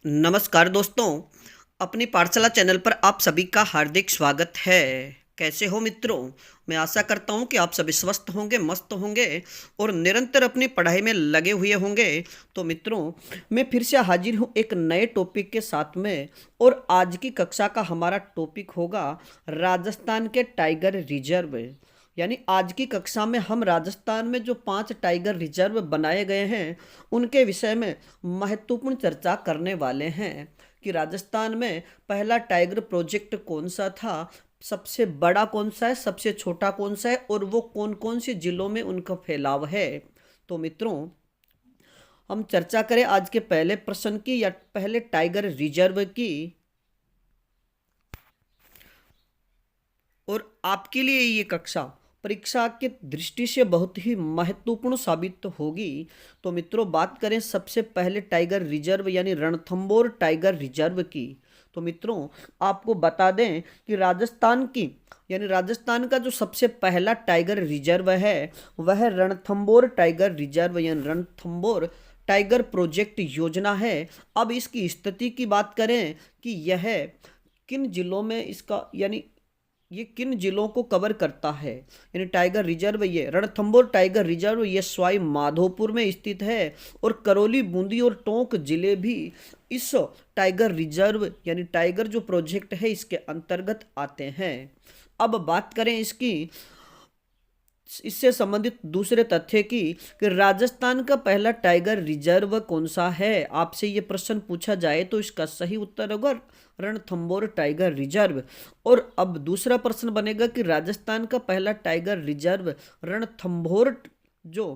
नमस्कार दोस्तों, अपनी पाठशाला चैनल पर आप सभी का हार्दिक स्वागत है। कैसे हो मित्रों? मैं आशा करता हूँ कि आप सभी स्वस्थ होंगे, मस्त होंगे और निरंतर अपनी पढ़ाई में लगे हुए होंगे। तो मित्रों, मैं फिर से हाजिर हूँ एक नए टॉपिक के साथ में। और आज की कक्षा का हमारा टॉपिक होगा राजस्थान के टाइगर रिजर्व। यानी आज की कक्षा में हम राजस्थान में जो 5 टाइगर रिजर्व बनाए गए हैं उनके विषय में महत्वपूर्ण चर्चा करने वाले हैं कि राजस्थान में पहला टाइगर प्रोजेक्ट कौन सा था, सबसे बड़ा कौन सा है, सबसे छोटा कौन सा है और वो कौन कौन से जिलों में उनका फैलाव है। तो मित्रों, हम चर्चा करें आज के पहले प्रश्न की या पहले टाइगर रिजर्व की। और आपके लिए ये कक्षा परीक्षा के दृष्टि से बहुत ही महत्वपूर्ण साबित होगी। तो मित्रों, बात करें सबसे पहले टाइगर रिजर्व यानी रणथंबोर टाइगर रिजर्व की। तो मित्रों, आपको बता दें कि राजस्थान की यानी राजस्थान का जो सबसे पहला टाइगर रिजर्व है वह रणथंबोर टाइगर रिजर्व यानी रणथंबोर टाइगर प्रोजेक्ट योजना है। अब इसकी स्थिति की बात करें कि यह किन जिलों में इसका यानी ये किन जिलों को कवर करता है। यानी टाइगर रिजर्व, ये रणथंबोर टाइगर रिजर्व ये सवाई माधोपुर में स्थित है और करौली, बूंदी और टोंक जिले भी इस टाइगर रिजर्व यानी टाइगर जो प्रोजेक्ट है इसके अंतर्गत आते हैं। अब बात करें इससे संबंधित दूसरे तथ्य की कि राजस्थान का पहला टाइगर रिजर्व कौन सा है। आपसे ये प्रश्न पूछा जाए तो इसका सही उत्तर होगा रणथंबोर टाइगर रिजर्व। और अब दूसरा प्रश्न बनेगा कि राजस्थान का पहला टाइगर रिजर्व रणथंभौर जो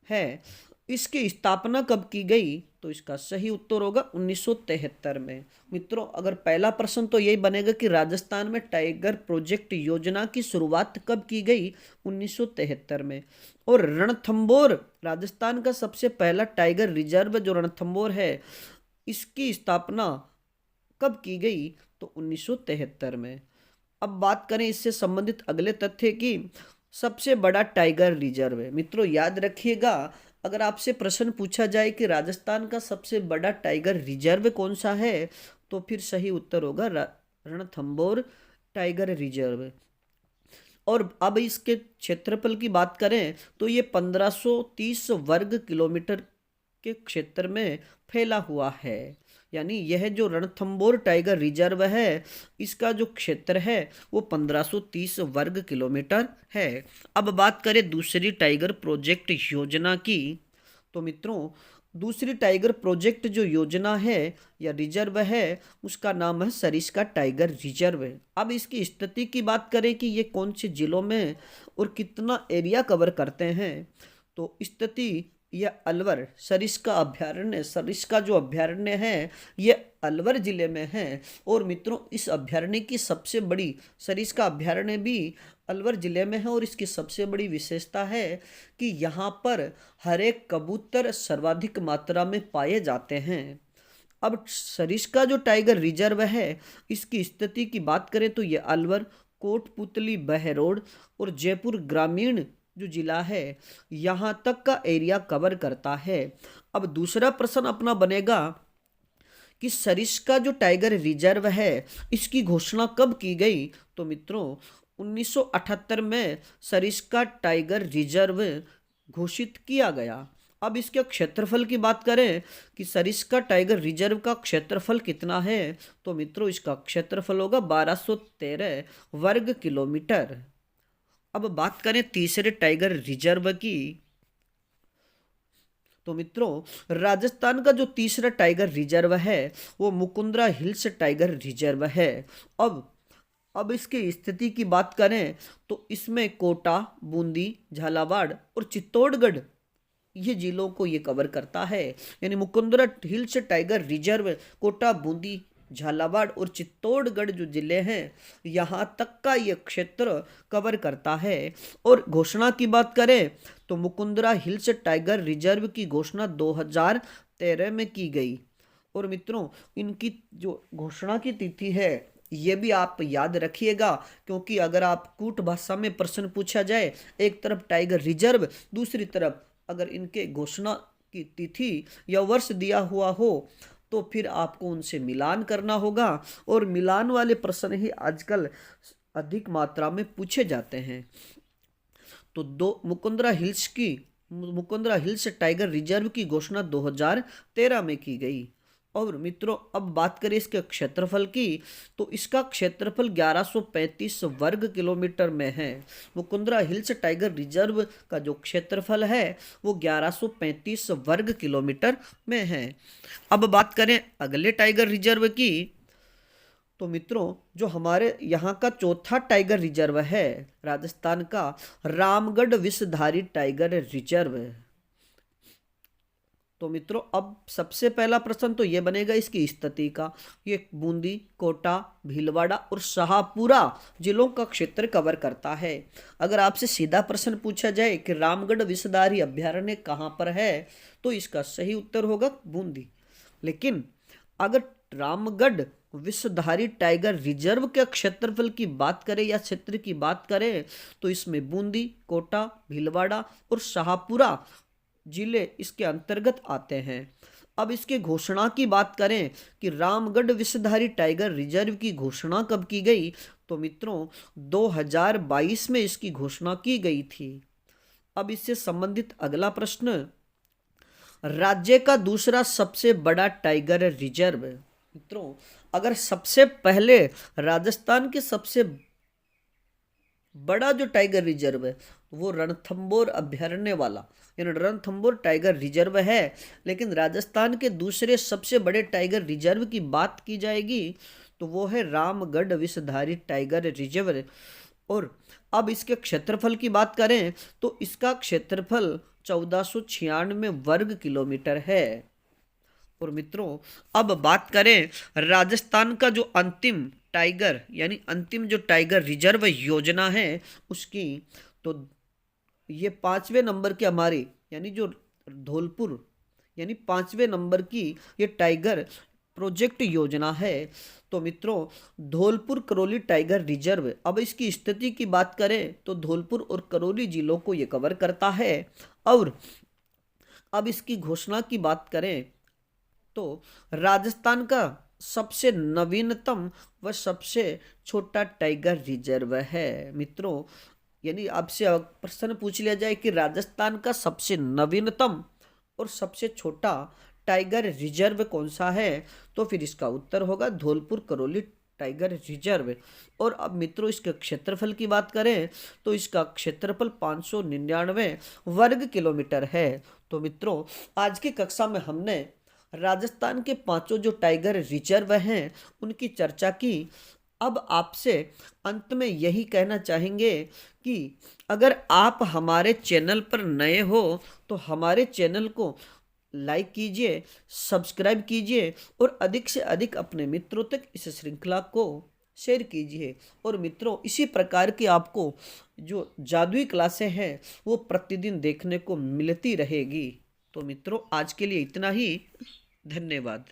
है इसकी स्थापना कब की गई। तो इसका सही उत्तर होगा 1973 में। मित्रों, अगर पहला प्रश्न तो यही बनेगा कि राजस्थान में टाइगर प्रोजेक्ट योजना की शुरुआत कब की गई, 1973 में। और रणथंबोर राजस्थान का सबसे पहला टाइगर रिजर्व जो रणथंबोर है इसकी स्थापना कब की गई, तो 1973 में। अब बात करें इससे संबंधित अगले तथ्य की, सबसे बड़ा टाइगर रिजर्व है। मित्रों, याद रखिएगा, अगर आपसे प्रश्न पूछा जाए कि राजस्थान का सबसे बड़ा टाइगर रिजर्व कौन सा है तो फिर सही उत्तर होगा रणथंबोर टाइगर रिजर्व। और अब इसके क्षेत्रफल की बात करें तो ये 1530 वर्ग किलोमीटर के क्षेत्र में फैला हुआ है। यानी यह जो रणथंबोर टाइगर रिजर्व है इसका जो क्षेत्र है वो 1530 वर्ग किलोमीटर है। अब बात करें दूसरी टाइगर प्रोजेक्ट योजना की। तो मित्रों, दूसरी टाइगर प्रोजेक्ट जो योजना है या रिजर्व है उसका नाम है सरिस्का टाइगर रिजर्व है। अब इसकी स्थिति की बात करें कि ये कौन से जिलों में और कितना एरिया कवर करते हैं। तो स्थिति, यह अलवर सरिस्का अभ्यारण्य, सरिस्का जो अभ्यारण्य है ये अलवर जिले में है। और मित्रों, इस अभ्यारण्य की सबसे बड़ी, सरिस्का अभ्यारण्य भी अलवर जिले में है और इसकी सबसे बड़ी विशेषता है कि यहाँ पर हर एक कबूतर सर्वाधिक मात्रा में पाए जाते हैं। अब सरिस्का जो टाइगर रिजर्व है इसकी स्थिति की बात करें तो ये अलवर, कोटपुतली, बहरोड और जयपुर ग्रामीण जो जिला है यहाँ तक का एरिया कवर करता है। अब दूसरा प्रश्न अपना बनेगा कि सरिस्का जो टाइगर रिजर्व है इसकी घोषणा कब की गई। तो मित्रों, 1978 में सरिस्का टाइगर रिजर्व घोषित किया गया। अब इसके क्षेत्रफल की बात करें कि सरिस्का टाइगर रिजर्व का क्षेत्रफल कितना है। तो मित्रों, इसका क्षेत्रफल होगा 1213 वर्ग किलोमीटर। अब बात करें तीसरे टाइगर रिजर्व की। तो मित्रों, राजस्थान का जो तीसरा टाइगर रिजर्व है वो मुकुंदरा हिल्स टाइगर रिजर्व है। अब इसकी स्थिति की बात करें तो इसमें कोटा, बूंदी, झालावाड़ और चित्तौड़गढ़ ये जिलों को ये कवर करता है। यानी Mukundra hills tiger reserve Kota, Bundi, Jhalawar और चित्तौड़गढ़ जो जिले हैं यहाँ तक का ये क्षेत्र कवर करता है। और घोषणा की बात करें तो मुकुंदरा हिल्स टाइगर रिजर्व की घोषणा 2013 में की गई। और मित्रों, इनकी जो घोषणा की तिथि है ये भी आप याद रखिएगा, क्योंकि अगर आप कूट भाषा में प्रश्न पूछा जाए, एक तरफ टाइगर रिजर्व, दूसरी तरफ अगर इनके घोषणा की तिथि या वर्ष दिया हुआ हो तो फिर आपको उनसे मिलान करना होगा, और मिलान वाले प्रश्न ही आजकल अधिक मात्रा में पूछे जाते हैं। तो मुकुंदरा हिल्स टाइगर रिजर्व की घोषणा 2013 में की गई। और मित्रों, अब बात करें इसके क्षेत्रफल की, तो इसका क्षेत्रफल 1135 वर्ग किलोमीटर में है। मुकुंदरा हिल्स टाइगर रिजर्व का जो क्षेत्रफल है वो 1135 वर्ग किलोमीटर में है। अब बात करें अगले टाइगर रिजर्व की, तो मित्रों, जो हमारे यहाँ का चौथा टाइगर रिजर्व है राजस्थान का, रामगढ़ विषधारी टाइगर रिजर्व है। तो मित्रों, अब सबसे पहला प्रश्न तो ये बनेगा इसकी स्थिति का। ये बूंदी, कोटा, भीलवाड़ा और शाहपुरा जिलों का क्षेत्र कवर करता है। अगर आपसे सीधा प्रश्न पूछा जाए कि रामगढ़ विषधारी अभयारण्य कहाँ पर है, तो इसका सही उत्तर होगा बूंदी। लेकिन अगर रामगढ़ विषधारी टाइगर रिजर्व के क्षेत्रफल की बात करें या क्षेत्र की बात करें, तो इसमें बूंदी, कोटा, भीलवाड़ा और शाहपुरा जिले इसके अंतर्गत आते हैं। अब इसके घोषणा की बात करें कि रामगढ़ विषधारी टाइगर रिजर्व की घोषणा कब की गई, तो मित्रों 2022 में इसकी घोषणा की गई थी। अब इससे संबंधित अगला प्रश्न, राज्य का दूसरा सबसे बड़ा टाइगर रिजर्व। मित्रों, अगर सबसे पहले राजस्थान के सबसे बड़ा जो टाइगर रिजर्व है वो रणथंबोर अभयारण्य वाला यानी रणथंबोर टाइगर रिजर्व है, लेकिन राजस्थान के दूसरे सबसे बड़े टाइगर रिजर्व की बात की जाएगी तो वो है रामगढ़ विषधारी टाइगर रिजर्व। और अब इसके क्षेत्रफल की बात करें तो इसका क्षेत्रफल 1496 वर्ग किलोमीटर है। और मित्रों, अब बात करें राजस्थान का जो अंतिम टाइगर यानी अंतिम जो टाइगर रिजर्व योजना है उसकी, तो ये 5वें नंबर की हमारी यानी जो धौलपुर यानी 5वें नंबर की ये टाइगर प्रोजेक्ट योजना है। तो मित्रों, धौलपुर करौली टाइगर रिजर्व, अब इसकी स्थिति की बात करें तो धौलपुर और करौली जिलों को ये कवर करता है। और अब इसकी घोषणा की बात करें तो राजस्थान का सबसे नवीनतम व सबसे छोटा टाइगर रिजर्व है। मित्रों, यानी आपसे प्रश्न पूछ लिया जाए कि राजस्थान का सबसे नवीनतम और सबसे छोटा टाइगर रिजर्व कौन सा है, तो फिर इसका उत्तर होगा धौलपुर करौली टाइगर रिजर्व। और अब मित्रों, इसके क्षेत्रफल की बात करें तो इसका क्षेत्रफल 599 वर्ग किलोमीटर है। तो मित्रों, आज की कक्षा में हमने राजस्थान के 5 जो टाइगर रिजर्व हैं उनकी चर्चा की। अब आपसे अंत में यही कहना चाहेंगे कि अगर आप हमारे चैनल पर नए हो तो हमारे चैनल को लाइक कीजिए, सब्सक्राइब कीजिए और अधिक से अधिक अपने मित्रों तक इस श्रृंखला को शेयर कीजिए। और मित्रों, इसी प्रकार की आपको जो जादुई क्लासें हैं वो प्रतिदिन देखने को मिलती रहेगी। तो मित्रों, आज के लिए इतना ही। धन्यवाद।